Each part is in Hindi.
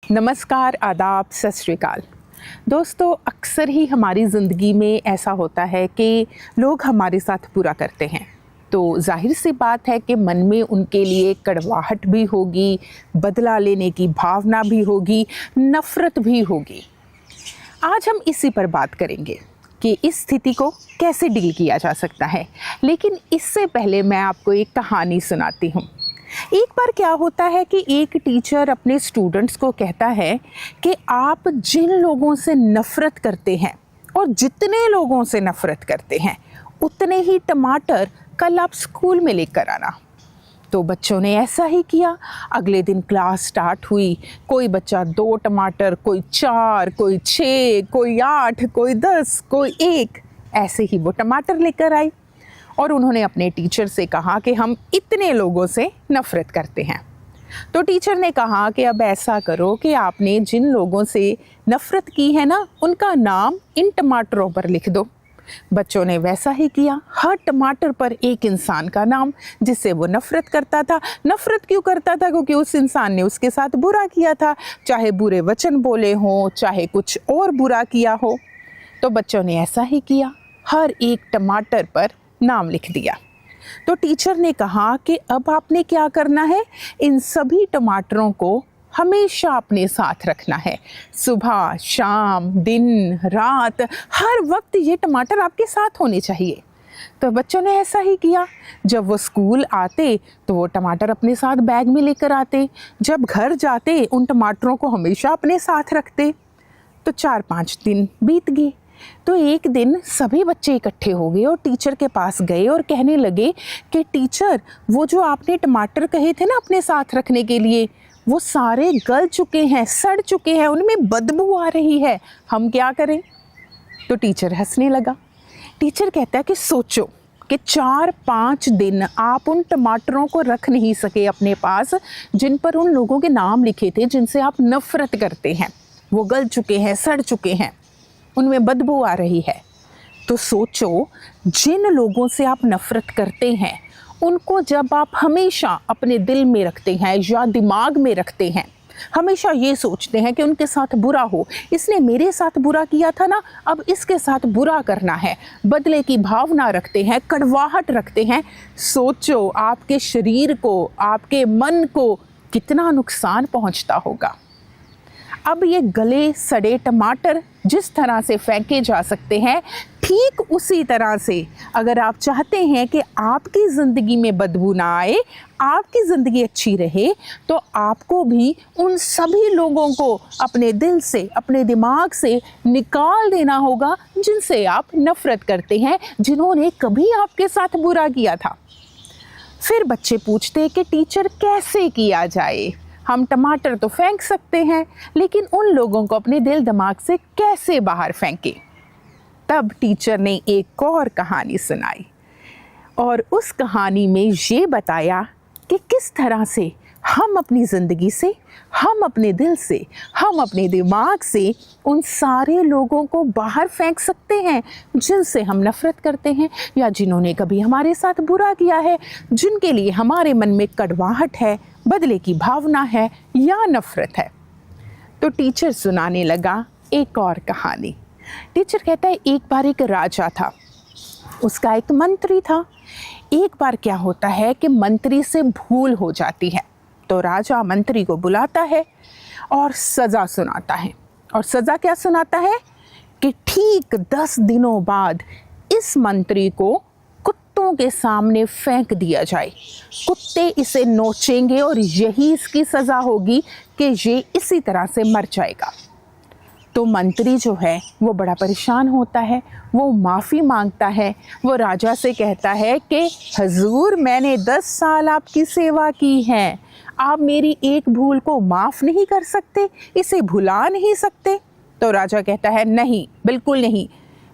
नमस्कार, आदाब, सत श्री अकाल। दोस्तों, अक्सर ही हमारी ज़िंदगी में ऐसा होता है कि लोग हमारे साथ बुरा करते हैं, तो जाहिर सी बात है कि मन में उनके लिए कड़वाहट भी होगी, बदला लेने की भावना भी होगी, नफ़रत भी होगी। आज हम इसी पर बात करेंगे कि इस स्थिति को कैसे डील किया जा सकता है। लेकिन इससे पहले मैं आपको एक कहानी सुनाती हूँ। एक बार क्या होता है कि एक टीचर अपने स्टूडेंट्स को कहता है कि आप जिन लोगों से नफ़रत करते हैं और जितने लोगों से नफ़रत करते हैं उतने ही टमाटर कल आप स्कूल में लेकर आना। तो बच्चों ने ऐसा ही किया। अगले दिन क्लास स्टार्ट हुई। कोई बच्चा 2 टमाटर, कोई 4, कोई 6, कोई 8, कोई 10, कोई 1, ऐसे ही वो टमाटर लेकर आई और उन्होंने अपने टीचर से कहा कि हम इतने लोगों से नफ़रत करते हैं। तो टीचर ने कहा कि अब ऐसा करो कि आपने जिन लोगों से नफ़रत की है ना, उनका नाम इन टमाटरों पर लिख दो। बच्चों ने वैसा ही किया। हर टमाटर पर एक इंसान का नाम जिससे वो नफ़रत करता था। नफ़रत क्यों करता था? क्योंकि उस इंसान ने उसके साथ बुरा किया था, चाहे बुरे वचन बोले हों, चाहे कुछ और बुरा किया हो। तो बच्चों ने ऐसा ही किया, हर एक टमाटर पर नाम लिख दिया। तो टीचर ने कहा कि अब आपने क्या करना है, इन सभी टमाटरों को हमेशा अपने साथ रखना है। सुबह, शाम, दिन, रात, हर वक्त ये टमाटर आपके साथ होने चाहिए। तो बच्चों ने ऐसा ही किया। जब वो स्कूल आते तो वो टमाटर अपने साथ बैग में लेकर आते। जब घर जाते उन टमाटरों को हमेशा अपने साथ रखते। तो 4-5 दिन बीत गए। तो एक दिन सभी बच्चे इकट्ठे हो गए और टीचर के पास गए और कहने लगे कि टीचर, वो जो आपने टमाटर कहे थे ना अपने साथ रखने के लिए, वो सारे गल चुके हैं, सड़ चुके हैं, उनमें बदबू आ रही है, हम क्या करें? तो टीचर हंसने लगा। टीचर कहता है कि सोचो कि 4-5 दिन आप उन टमाटरों को रख नहीं सके अपने पास जिन पर उन लोगों के नाम लिखे थे जिनसे आप नफ़रत करते हैं। वो गल चुके हैं, सड़ चुके हैं, उनमें बदबू आ रही है। तो सोचो, जिन लोगों से आप नफ़रत करते हैं उनको जब आप हमेशा अपने दिल में रखते हैं या दिमाग में रखते हैं, हमेशा ये सोचते हैं कि उनके साथ बुरा हो, इसने मेरे साथ बुरा किया था ना, अब इसके साथ बुरा करना है, बदले की भावना रखते हैं, कड़वाहट रखते हैं। सोचो आपके शरीर को, आपके मन को कितना नुकसान पहुंचता होगा। अब ये गले सड़े टमाटर जिस तरह से फेंके जा सकते हैं, ठीक उसी तरह से अगर आप चाहते हैं कि आपकी ज़िंदगी में बदबू ना आए, आपकी ज़िंदगी अच्छी रहे, तो आपको भी उन सभी लोगों को अपने दिल से, अपने दिमाग से निकाल देना होगा जिनसे आप नफ़रत करते हैं, जिन्होंने कभी आपके साथ बुरा किया था। फिर बच्चे पूछते कि टीचर कैसे किया जाए? हम टमाटर तो फेंक सकते हैं, लेकिन उन लोगों को अपने दिल दिमाग से कैसे बाहर फेंकें? तब टीचर ने एक और कहानी सुनाई और उस कहानी में ये बताया कि किस तरह से हम अपनी ज़िंदगी से, हम अपने दिल से, हम अपने दिमाग से उन सारे लोगों को बाहर फेंक सकते हैं जिनसे हम नफ़रत करते हैं या जिन्होंने कभी हमारे साथ बुरा किया है, जिनके लिए हमारे मन में कड़वाहट है, बदले की भावना है या नफ़रत है। तो टीचर सुनाने लगा एक और कहानी। टीचर कहता है, एक बार एक राजा था, उसका एक मंत्री था। एक बार क्या होता है कि मंत्री से भूल हो जाती है, तो राजा मंत्री को बुलाता है और सज़ा सुनाता है। और सज़ा क्या सुनाता है कि ठीक 10 दिनों बाद इस मंत्री को कुत्तों के सामने फेंक दिया जाए। कुत्ते इसे नोचेंगे और यही इसकी सज़ा होगी कि ये इसी तरह से मर जाएगा। तो मंत्री जो है वो बड़ा परेशान होता है, वो माफ़ी मांगता है। वो राजा से कहता है कि हजूर, मैंने 10 साल आपकी सेवा की है, आप मेरी एक भूल को माफ़ नहीं कर सकते, इसे भुला नहीं सकते? तो राजा कहता है, नहीं, बिल्कुल नहीं,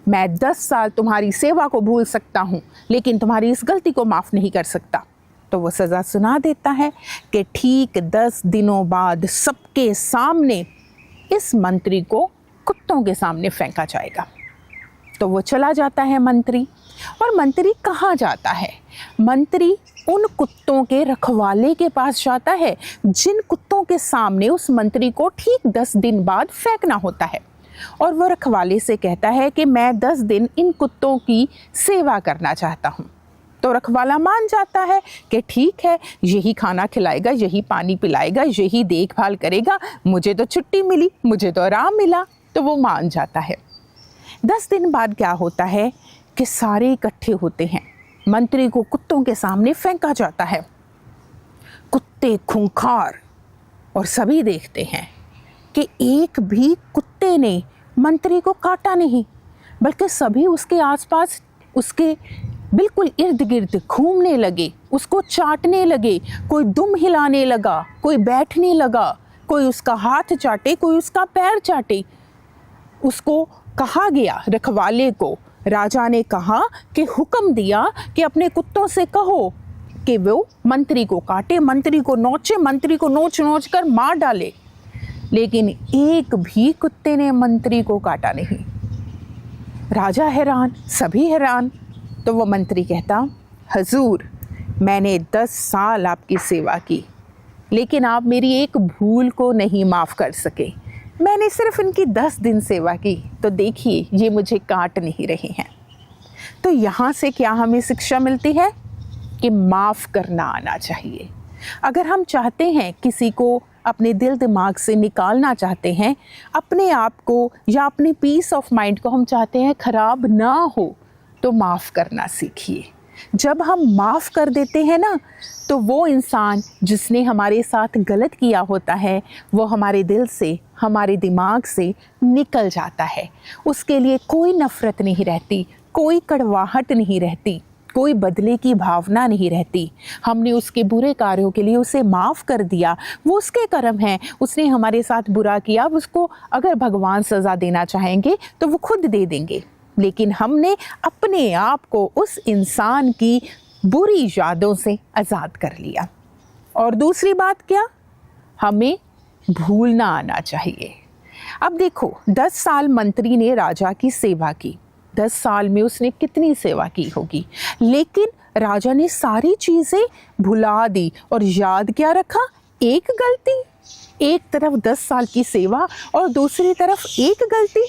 मैं 10 साल तुम्हारी सेवा को भूल सकता हूँ, लेकिन तुम्हारी इस गलती को माफ़ नहीं कर सकता। तो वो सज़ा सुना देता है कि ठीक 10 दिनों बाद सबके सामने इस मंत्री को कुत्तों के सामने फेंका जाएगा। तो वो चला जाता है मंत्री। और मंत्री कहाँ जाता है? मंत्री उन कुत्तों के रखवाले के पास जाता है जिन कुत्तों के सामने उस मंत्री को ठीक 10 दिन बाद फेंकना होता है। और वो रखवाले से कहता है कि मैं 10 दिन इन कुत्तों की सेवा करना चाहता हूँ। तो रखवाला मान जाता है कि ठीक है, यही खाना खिलाएगा, यही पानी पिलाएगा, यही देखभाल करेगा, मुझे तो छुट्टी मिली, मुझे तो आराम मिला। तो वो मान जाता है। 10 दिन बाद क्या होता है कि सारे इकट्ठे होते हैं, मंत्री को कुत्तों के सामने फेंका जाता है। कुत्ते खूंखार, और सभी देखते हैं कि एक भी कुत्ते ने मंत्री को काटा नहीं, बल्कि सभी उसके आसपास, उसके बिल्कुल इर्द गिर्द घूमने लगे, उसको चाटने लगे। कोई दुम हिलाने लगा, कोई बैठने लगा, कोई उसका हाथ चाटे, कोई उसका पैर चाटे। उसको कहा गया, रखवाले को राजा ने कहा कि हुक्म दिया कि अपने कुत्तों से कहो कि वो मंत्री को काटे, मंत्री को नोचे, मंत्री को नोच नोच कर मार डाले। लेकिन एक भी कुत्ते ने मंत्री को काटा नहीं। राजा हैरान, सभी हैरान। तो वो मंत्री कहता, हजूर, मैंने 10 साल आपकी सेवा की, लेकिन आप मेरी एक भूल को नहीं माफ़ कर सके। मैंने सिर्फ इनकी 10 दिन सेवा की, तो देखिए ये मुझे काट नहीं रहे हैं। तो यहाँ से क्या हमें शिक्षा मिलती है कि माफ़ करना आना चाहिए। अगर हम चाहते हैं किसी को अपने दिल दिमाग से निकालना चाहते हैं, अपने आप को या अपने पीस ऑफ माइंड को हम चाहते हैं ख़राब ना हो, तो माफ़ करना सीखिए। जब हम माफ़ कर देते हैं ना, तो वो इंसान जिसने हमारे साथ गलत किया होता है वो हमारे दिल से, हमारे दिमाग से निकल जाता है। उसके लिए कोई नफ़रत नहीं रहती, कोई कड़वाहट नहीं रहती, कोई बदले की भावना नहीं रहती। हमने उसके बुरे कार्यों के लिए उसे माफ़ कर दिया, वो उसके कर्म हैं। उसने हमारे साथ बुरा किया, उसको अगर भगवान सज़ा देना चाहेंगे तो वो खुद दे देंगे। लेकिन हमने अपने आप को उस इंसान की बुरी यादों से आज़ाद कर लिया। और दूसरी बात क्या, हमें भूलना आना चाहिए। अब देखो, 10 साल मंत्री ने राजा की सेवा की, 10 साल में उसने कितनी सेवा की होगी, लेकिन राजा ने सारी चीज़ें भुला दी और याद क्या रखा, एक गलती। एक तरफ 10 साल की सेवा और दूसरी तरफ एक गलती।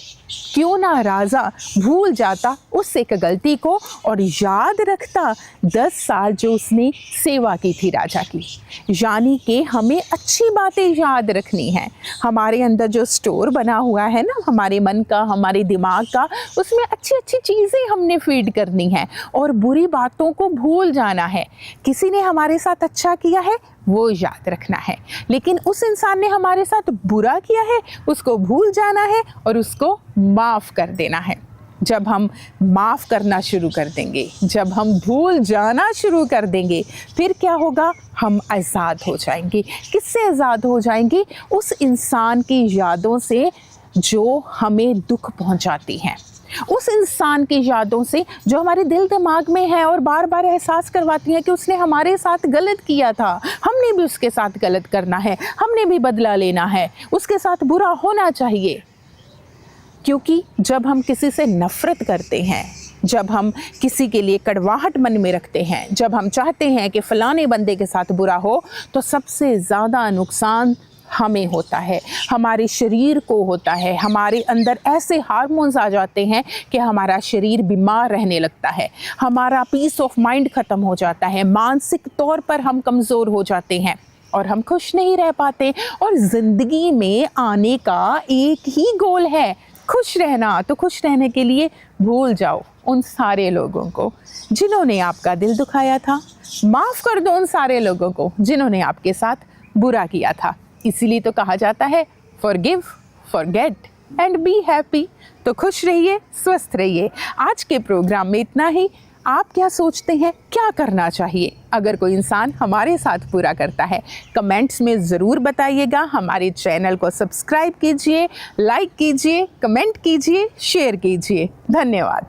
क्यों ना राजा भूल जाता उस एक गलती को और याद रखता 10 साल जो उसने सेवा की थी राजा की। यानी कि हमें अच्छी बातें याद रखनी है। हमारे अंदर जो स्टोर बना हुआ है ना, हमारे मन का, हमारे दिमाग का, उसमें अच्छी अच्छी चीज़ें हमने फीड करनी है और बुरी बातों को भूल जाना है। किसी ने हमारे साथ अच्छा किया है वो याद रखना है, लेकिन उस इंसान ने हमारे साथ बुरा किया है उसको भूल जाना है और उसको माफ़ कर देना है। जब हम माफ़ करना शुरू कर देंगे, जब हम भूल जाना शुरू कर देंगे, फिर क्या होगा, हम आज़ाद हो जाएंगे। किससे आज़ाद हो जाएंगे? उस इंसान की यादों से जो हमें दुख पहुंचाती हैं, उस इंसान की यादों से जो हमारे दिल दिमाग में है और बार बार एहसास करवाती है कि उसने हमारे साथ गलत किया था, हमने भी उसके साथ गलत करना है, हमने भी बदला लेना है, उसके साथ बुरा होना चाहिए। क्योंकि जब हम किसी से नफ़रत करते हैं, जब हम किसी के लिए कड़वाहट मन में रखते हैं, जब हम चाहते हैं कि फ़लाने बंदे के साथ बुरा हो, तो सबसे ज़्यादा नुकसान हमें होता है, हमारे शरीर को होता है। हमारे अंदर ऐसे हार्मोन्स आ जाते हैं कि हमारा शरीर बीमार रहने लगता है, हमारा पीस ऑफ माइंड ख़त्म हो जाता है, मानसिक तौर पर हम कमज़ोर हो जाते हैं और हम खुश नहीं रह पाते। और ज़िंदगी में आने का एक ही गोल है, खुश रहना। तो खुश रहने के लिए भूल जाओ उन सारे लोगों को जिन्होंने आपका दिल दुखाया था, माफ़ कर दो उन सारे लोगों को जिन्होंने आपके साथ बुरा किया था। इसीलिए तो कहा जाता है forgive, forget and be happy. तो खुश रहिए, स्वस्थ रहिए। आज के प्रोग्राम में इतना ही। आप क्या सोचते हैं, क्या करना चाहिए अगर कोई इंसान हमारे साथ बुरा करता है? कमेंट्स में ज़रूर बताइएगा। हमारे चैनल को सब्सक्राइब कीजिए, लाइक कीजिए, कमेंट कीजिए, शेयर कीजिए। धन्यवाद।